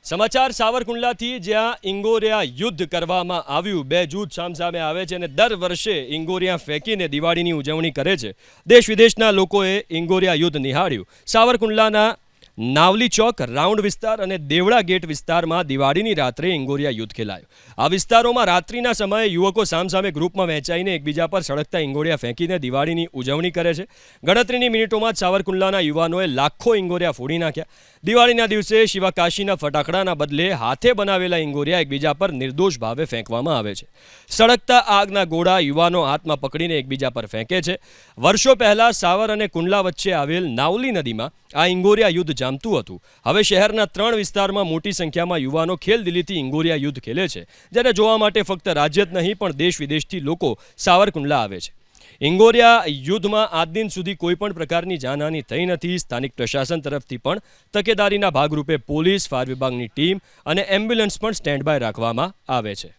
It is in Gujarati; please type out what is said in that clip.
સમાચાર સાવરકુંડલાથી જ્યાં ઇંગોરિયા યુદ્ધ કરવામાં આવ્યું। બે જૂથ સામસામે આવે છે અને દર વર્ષે ઇંગોરિયા ફેંકીને દિવાળીની ઉજવણી કરે છે। દેશ વિદેશના લોકોએ ઇંગોરિયા યુદ્ધ નિહાળ્યું। સાવરકુંડલાના નાવલી ચોક, રાઉન્ડ વિસ્તાર અને દેવડા ગેટ વિસ્તારમાં દિવાળીની રાત્રે ઇંગોરિયા યુદ્ધ ખેલાયું। આ વિસ્તારોમાં રાત્રિના સમયે યુવકો સામસામે ગ્રુપમાં વહેંચાઈને એકબીજા પર સળગતા ઇંગોરિયા ફેંકીને દિવાળીની ઉજવણી કરે છે। ગણતરીની મિનિટોમાં જ સાવરકુંડલાના યુવાનોએ લાખો ઇંગોરિયા ફોડી નાખ્યા। દિવાળીના દિવસે શિવાકાશીના ફટાકડાના બદલે હાથે બનાવેલા ઇંગોરિયા એકબીજા પર નિર્દોષ ભાવે ફેંકવામાં આવે છે। સળગતા આગના ગોળા યુવાનો હાથમાં પકડીને એકબીજા પર ફેંકે છે। વર્ષો પહેલા સાવર અને કુંડલા વચ્ચે આવેલ નાવલી નદીમાં આ ઇંગોરિયા યુદ્ધ જામતું હતું। હવે શહેરના 3 વિસ્તારમાં મોટી સંખ્યામાં યુવાનો ખેલદિલીથી ઇંગોરિયા યુદ્ધ ખેલે છે, જેને જોવા માટે ફક્ત રાજ્ય જ નહીં પણ દેશ વિદેશથી લોકો સાવરકુંડલા આવે છે। ઇંગોરિયા યુદ્ધમાં આજ દિન સુધી કોઈ પણ પ્રકારની જાનહાનિ થઈ નથી। સ્થાનિક પ્રશાસન તરફથી પણ તકેદારીના ભાગરૂપે પોલીસ, ફાયર વિભાગની ટીમ અને એમ્બ્યુલન્સ પણ સ્ટેન્ડ બાય રાખવામાં આવે છે।